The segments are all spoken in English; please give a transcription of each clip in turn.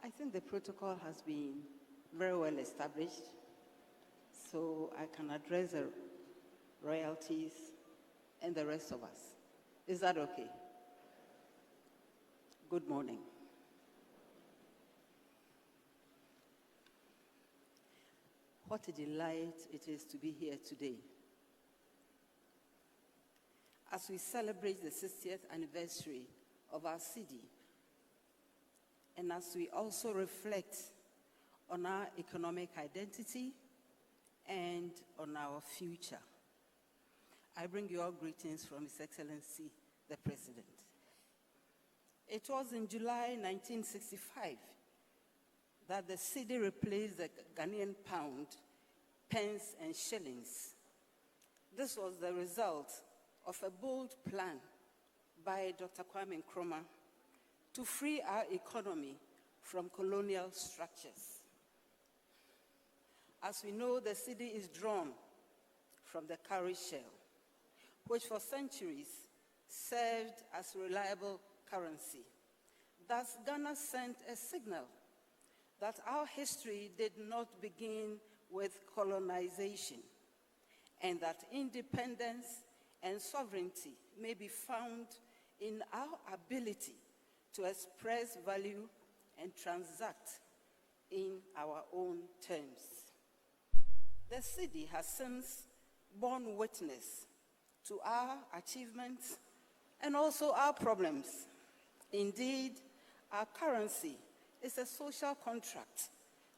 I think the protocol has been very well established, so I can address the royalties and the rest of us. Is that okay? Good morning. What a delight it is to be here today. As we celebrate the 60th anniversary of our Cedi, and as we also reflect on our economic identity and on our future, I bring you all greetings from His Excellency, the President. It was in July 1965 that the Cedi replaced the Ghanaian pound, pence, and shillings. This was the result of a bold plan by Dr. Kwame Nkrumah to free our economy from colonial structures. As we know, the Cedi is drawn from the cowrie shell, which for centuries served as reliable currency. Thus, Ghana sent a signal that our history did not begin with colonization, and that independence and sovereignty may be found in our ability to express value and transact in our own terms. The Cedi has since borne witness to our achievements and also our problems. Indeed, our currency is a social contract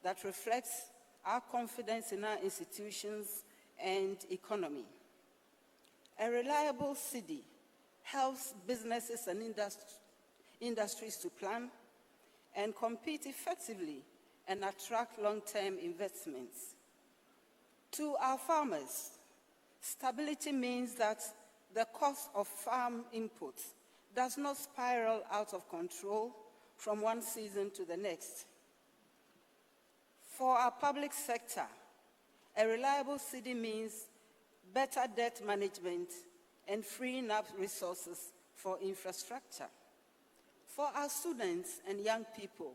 that reflects our confidence in our institutions and economy. A reliable Cedi helps businesses and industries to plan and compete effectively and attract long-term investments. To our farmers, stability means that the cost of farm inputs does not spiral out of control from one season to the next. For our public sector, a reliable Cedi means better debt management and freeing up resources for infrastructure. For our students and young people,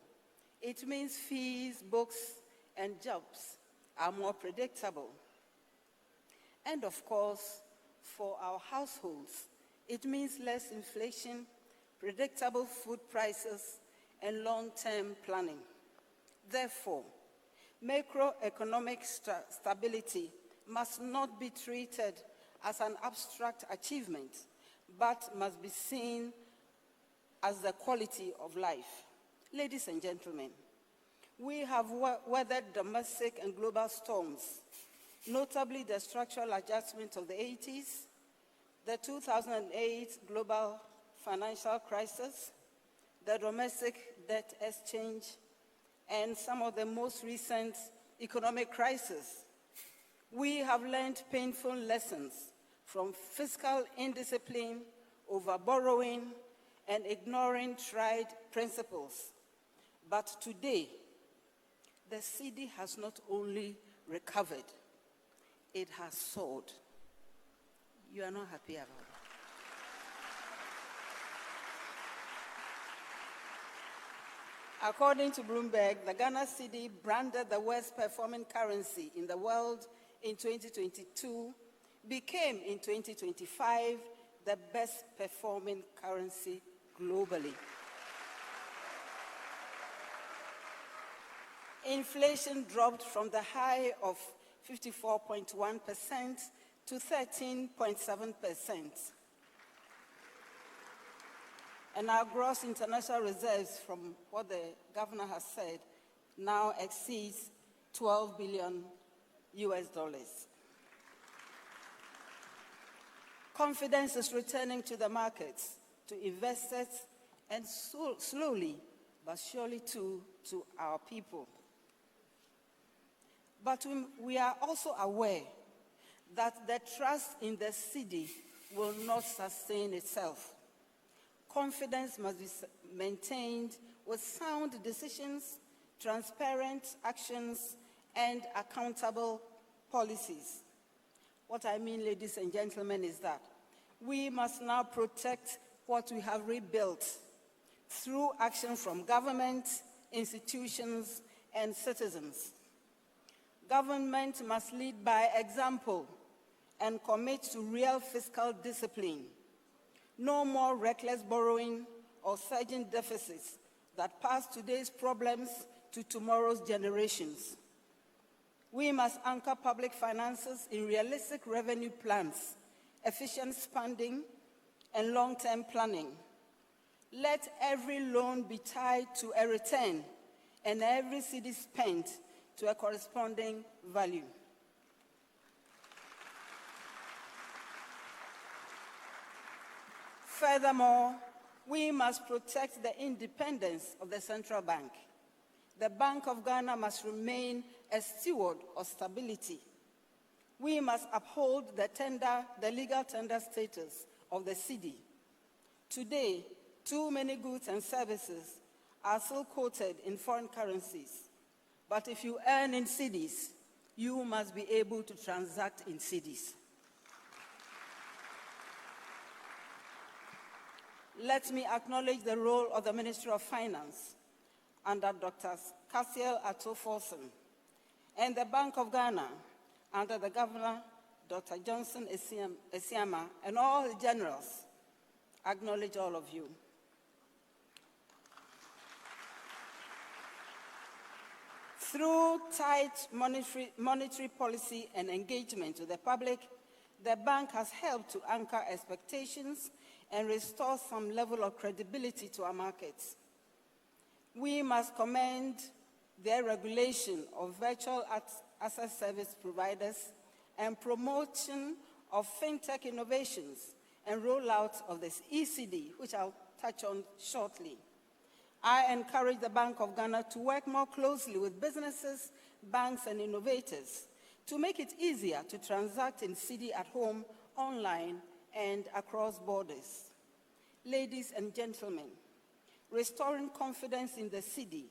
it means fees, books, and jobs are more predictable. And of course, for our households, it means less inflation, predictable food prices, and long-term planning. Therefore, macroeconomic stability must not be treated as an abstract achievement, but must be seen as the quality of life. Ladies and gentlemen, we have weathered domestic and global storms, notably the structural adjustment of the 80s, the 2008 global financial crisis, the domestic debt exchange, and some of the most recent economic crises. We have learned painful lessons from fiscal indiscipline, over-borrowing, and ignoring tried principles. But today, the Cedi has not only recovered, it has soared. You are not happy about it. According to Bloomberg, the Ghana Cedi, branded the worst performing currency in the world in 2022, became in 2025 the best performing currency globally. Inflation dropped from the high of 54.1% to 13.7%. And our gross international reserves, from what the governor has said, now exceeds $12 billion. Confidence is returning to the markets, to investors, and slowly but surely to our people. But we are also aware that the trust in the Cedi will not sustain itself. Confidence must be maintained with sound decisions, transparent actions, and accountable policies. What I mean, ladies and gentlemen, is that we must now protect what we have rebuilt through action from government institutions, and citizens. Government must lead by example and commit to real fiscal discipline. No more reckless borrowing or surging deficits that pass today's problems to tomorrow's generations. We must anchor public finances in realistic revenue plans, efficient spending, and long-term planning. Let every loan be tied to a return and every cedi spent to a corresponding value. Furthermore, we must protect the independence of the central bank. The Bank of Ghana must remain a steward of stability. We must uphold the legal tender status of the cedi. Today, too many goods and services are still quoted in foreign currencies. But if you earn in cedis, you must be able to transact in cedis. Let me acknowledge the role of the Ministry of Finance under Dr. Cassiel Ato-Forson and the Bank of Ghana under the Governor, Dr. Johnson Esiama, and all the generals. Acknowledge all of you. Through tight monetary policy and engagement with the public, the bank has helped to anchor expectations and restore some level of credibility to our markets. We must commend their regulation of virtual asset service providers and promotion of fintech innovations and rollout of this ECD, which I'll touch on shortly. I encourage the Bank of Ghana to work more closely with businesses, banks, and innovators to make it easier to transact in cedi at home, online, and across borders. Ladies and gentlemen, restoring confidence in the cedi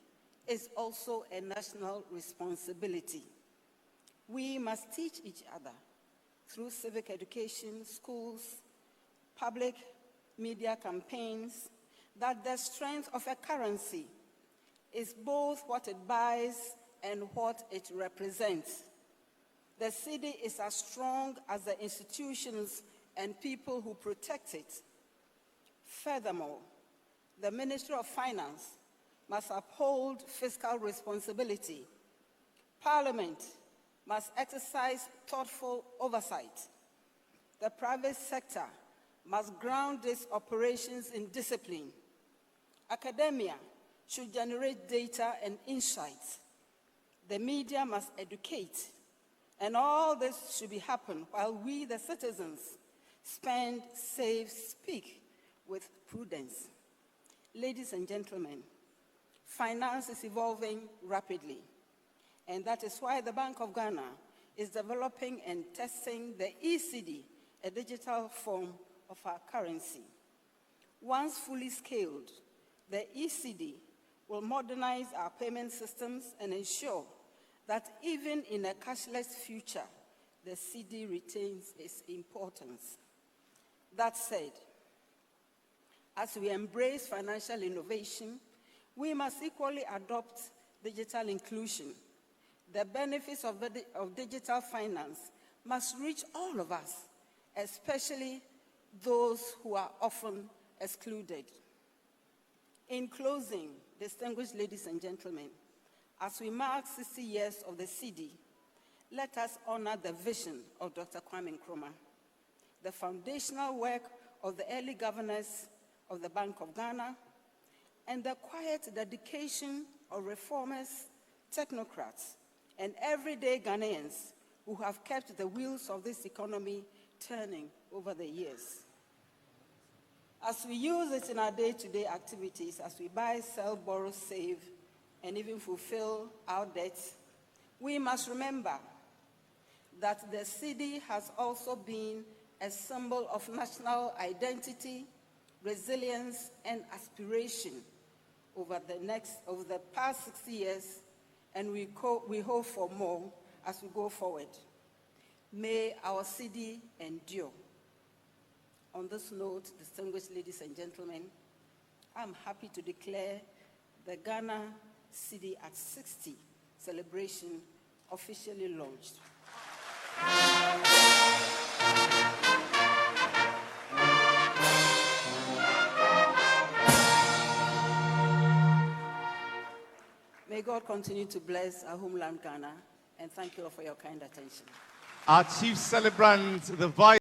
is also a national responsibility. We must teach each other through civic education, schools, public media campaigns, that the strength of a currency is both what it buys and what it represents. The cedi is as strong as the institutions and people who protect it. Furthermore, the Ministry of Finance must uphold fiscal responsibility. Parliament must exercise thoughtful oversight. The private sector must ground its operations in discipline. Academia should generate data and insights. The media must educate. And all this should be happening while we, the citizens, spend, save, speak with prudence. Ladies and gentlemen, finance is evolving rapidly, and that is why the Bank of Ghana is developing and testing the ECD, a digital form of our currency. Once fully scaled, the ECD will modernize our payment systems and ensure that even in a cashless future, the cedi retains its importance. That said, as we embrace financial innovation, we must equally adopt digital inclusion. The benefits of digital finance must reach all of us, especially those who are often excluded. In closing, distinguished ladies and gentlemen, as we mark 60 years of the cedi, let us honor the vision of Dr. Kwame Nkrumah, the foundational work of the early governors of the Bank of Ghana, and the quiet dedication of reformers, technocrats, and everyday Ghanaians who have kept the wheels of this economy turning over the years. As we use it in our day-to-day activities, as we buy, sell, borrow, save, and even fulfill our debts, we must remember that the cedi has also been a symbol of national identity, resilience, and aspiration over the past 60 years, and we hope for more as we go forward. May our cedi endure. On this note, distinguished ladies and gentlemen, I'm happy to declare the Ghana Cedi at 60 celebration officially launched. May God continue to bless our homeland, Ghana, and thank you all for your kind attention. Our chief celebrant, the Vice